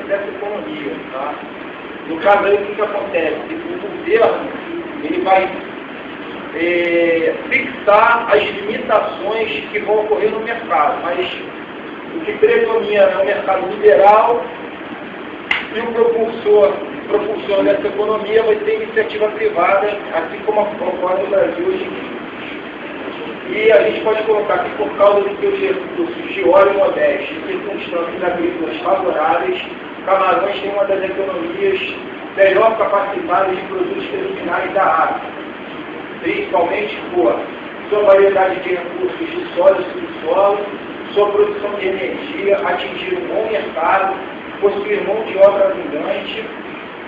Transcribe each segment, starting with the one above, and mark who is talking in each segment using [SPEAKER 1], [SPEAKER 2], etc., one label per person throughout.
[SPEAKER 1] dessa economia. Tá? No caso aí, o que acontece? O governo ele vai fixar as limitações que vão ocorrer no mercado, mas o que predomina é o mercado liberal e o propulsor dessa economia vai ser iniciativa privada, assim como ocorre no Brasil hoje em dia. E a gente pode colocar aqui, por causa dos seus recursos de óleo modesto e circunstâncias agrícolas favoráveis, Camarões tem uma das economias melhor capacitadas de produtos terminais da África, principalmente por sua variedade de recursos de solo e subsolo, sua produção de energia, atingir um bom mercado, possuir mão de obra abundante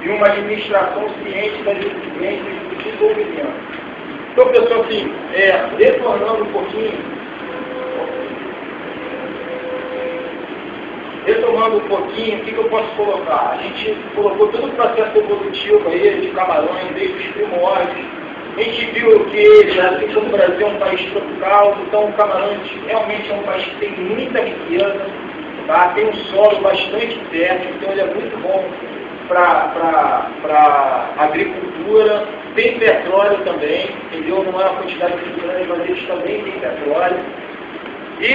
[SPEAKER 1] e uma administração ciente das exigências do desenvolvimento. Então, pessoal, assim, retornando um pouquinho, retomando um pouquinho, o que eu posso colocar? A gente colocou todo o processo evolutivo aí de Camarões, desde os primórdios. A gente viu que ele, assim como o Brasil, é um país tropical, então o Camarões realmente é um país que tem muita riqueza, tá? Tem um solo bastante fértil, então ele é muito bom para agricultura. Tem petróleo também, entendeu? Não é uma quantidade muito grande, mas eles também têm petróleo. E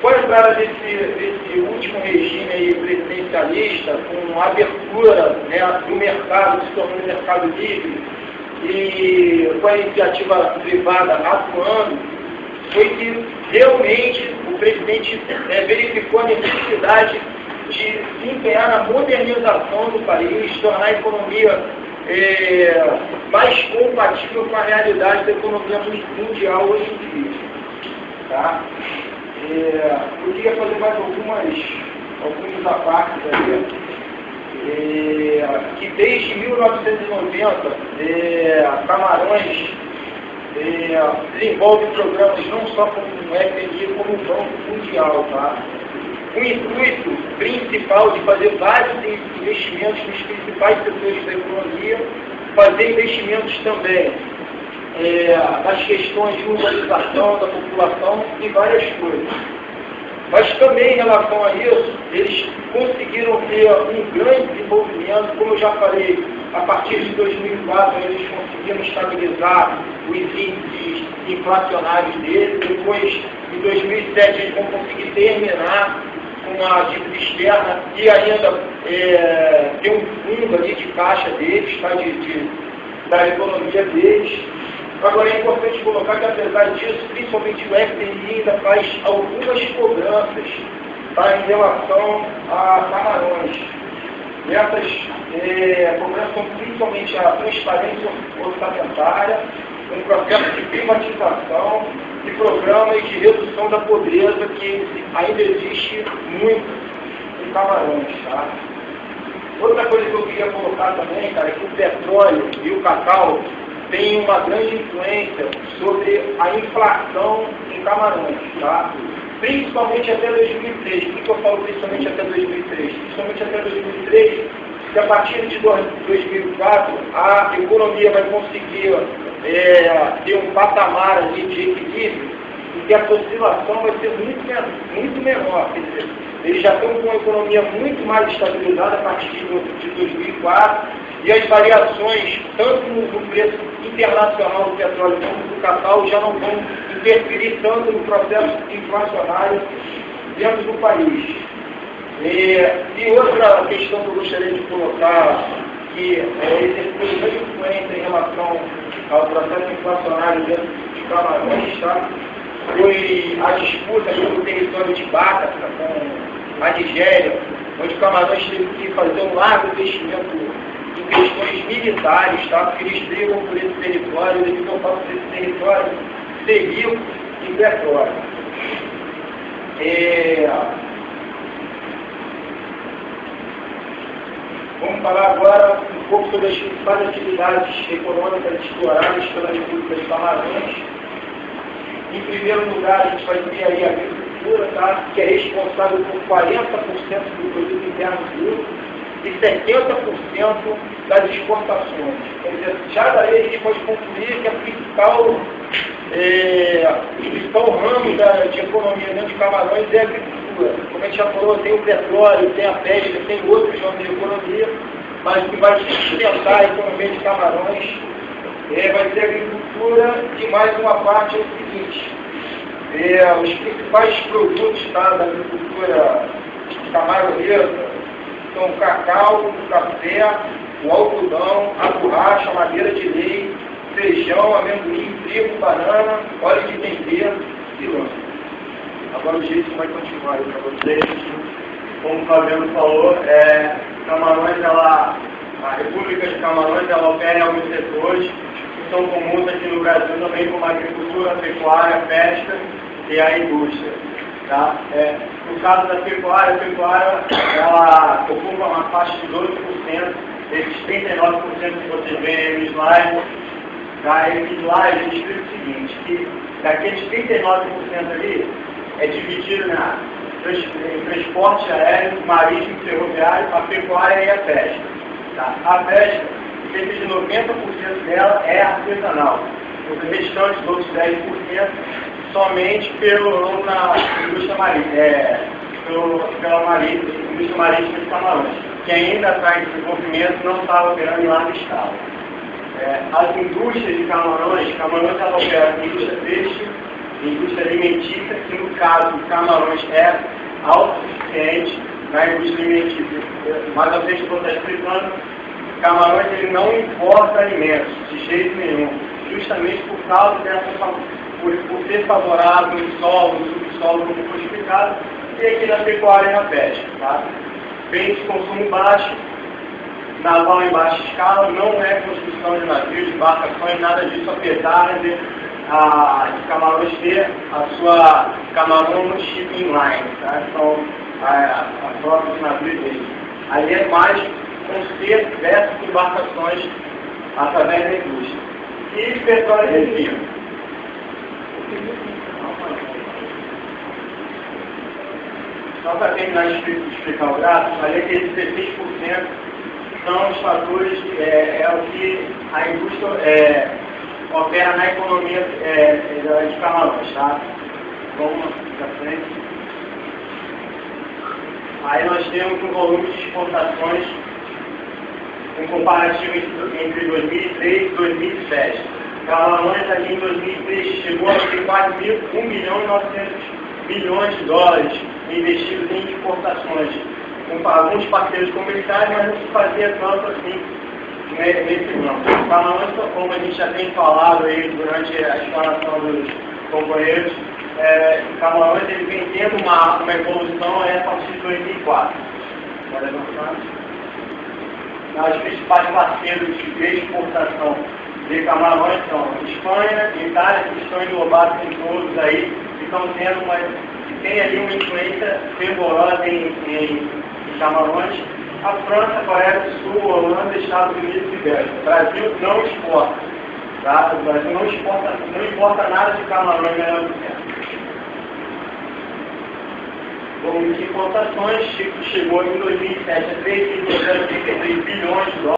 [SPEAKER 1] com a entrada desse último regime aí presidencialista, com a abertura, né, do mercado, se tornando um mercado livre, e com a iniciativa privada atuando, foi que realmente o presidente verificou a necessidade de se empenhar na modernização do país, tornar a economia mais compatível com a realidade da economia mundial hoje em dia. Tá? Eu queria fazer mais alguns apartes aí, que desde 1990 Camarões desenvolve programas não só como o FMI, como o Banco Mundial. Tá? O intuito principal de fazer vários investimentos nos principais setores da economia, fazer investimentos também nas questões de urbanização da população e várias coisas. Mas também em relação a isso, eles conseguiram ter um grande desenvolvimento, como eu já falei, a partir de 2004 eles conseguiram estabilizar os índices inflacionários deles, depois em 2007 eles vão conseguir terminar com a dívida externa e ainda ter um fundo ali de caixa deles, tá, da economia deles. Agora é importante colocar que, apesar disso, principalmente o FMI ainda faz algumas cobranças, tá, em relação a Camarões. E essas cobranças são principalmente a transparência orçamentária, um processo de privatização e programas de redução da pobreza que ainda existe muito em Camarões. Tá? Outra coisa que eu queria colocar também, cara, é que o petróleo e o cacau têm uma grande influência sobre a inflação em Camarões. Tá? Principalmente até 2003. Por que eu falo principalmente até 2003? Principalmente até 2003, que a partir de 2004 a economia vai conseguir ter um patamar ali de equilíbrio e que a oscilação vai ser muito menor. Quer dizer, eles já estão com uma economia muito mais estabilizada a partir de 2004 e as variações, tanto no preço internacional do petróleo como do cacau, já não vão interferir tanto no processo inflacionário dentro do país. E outra questão que eu gostaria de colocar, que exerceu grande influência em relação ao processo inflacionário dentro de Camarões, tá? Foi a disputa pelo território de Bata com a Nigéria, onde Camarões teve que fazer um largo investimento em questões militares, tá? Porque eles brigam por esse território, eles não falam por esse território ser rico em petróleo. Vamos falar agora um pouco sobre as principais atividades econômicas exploradas pela República de Camarões. Em primeiro lugar, a gente vai ter aí a agricultura, tá? Que é responsável por 40% do produto interno bruto e 70% das exportações. Quer dizer, já daí a gente pode concluir que o principal ramo de economia dentro de Camarões é a agricultura. agricultura. Como a gente já falou, tem o petróleo, tem a pesca, tem outros ramos de economia, mas o que vai sustentar a economia de Camarões vai ser a agricultura, e mais uma parte é o seguinte, os principais produtos da agricultura camaronesa são o cacau, o café, o algodão, a borracha, a madeira de leite, feijão, amendoim, trigo, banana, óleo de tempero e lã. Agora o jeito vai continuar aí para vocês.
[SPEAKER 2] Como o Fabiano falou, Camarões, a República de Camarões, ela opera em alguns setores que são comuns aqui no Brasil também, como a agricultura, a pecuária, a pesca e a indústria. Tá? No caso da pecuária, ela ocupa uma faixa de 12%, desses 39% que vocês veem aí no slide. Tá? Esse slide explica o seguinte, que daqueles 39% ali, é dividido em transporte aéreo, marítimo, ferroviário, a pecuária e a pesca. Tá? A pesca, cerca de 90% dela é artesanal. Os restantes, os outros 10%, somente na indústria marítima, indústria marítima de Camarões, que ainda está em desenvolvimento, não está operando em larga escala. As indústrias de Camarões ela opera em indústria têxtil, indústria alimentícia, que no caso de Camarões é autossuficiente na indústria alimentícia. Mas a gente está explicando, Camarões ele não importa alimentos, de jeito nenhum, justamente por causa por ser favorável no solo, no subsolo, como foi explicado, e aqui na pecuária e na pesca. Tá? Bens de consumo baixo, naval em baixa escala, não é construção de navios, de embarcações, nada disso, apesar de Camarões ter a sua Camarões Shipping Line, tá? São a frota de navios deles. Ali é mais conserto versus embarcações através da indústria. E petróleo e refino. Só para terminar de explicar o gráfico, ali aqueles 16% são os fatores, o que a indústria opera na economia de Camarões, tá? Vamos para frente. Aí nós temos um volume de exportações, um comparativo entre 2003 e 2007. Camarões aqui em 2003 chegou a ter quase 1 milhão e 900 milhões de dólares investidos em exportações, com alguns parceiros comerciais, mas não se fazia tanto assim nesse ramo. Camarões, como a gente já tem falado aí durante a explanação dos companheiros, Camarões ele vem tendo uma evolução a partir de 2004. Os principais parceiros de exportação de Camarões são Espanha, Itália, que estão englobados em todos aí, que estão tem ali uma influência temporária em Camarões. A França, Coreia do Sul, Holanda, Estados Unidos e Bélgica. O Brasil não exporta. Tá? O Brasil não importa nada de Camarões melhor do que volume de importações chegou em 2007 a 3,33 bilhões de dólares.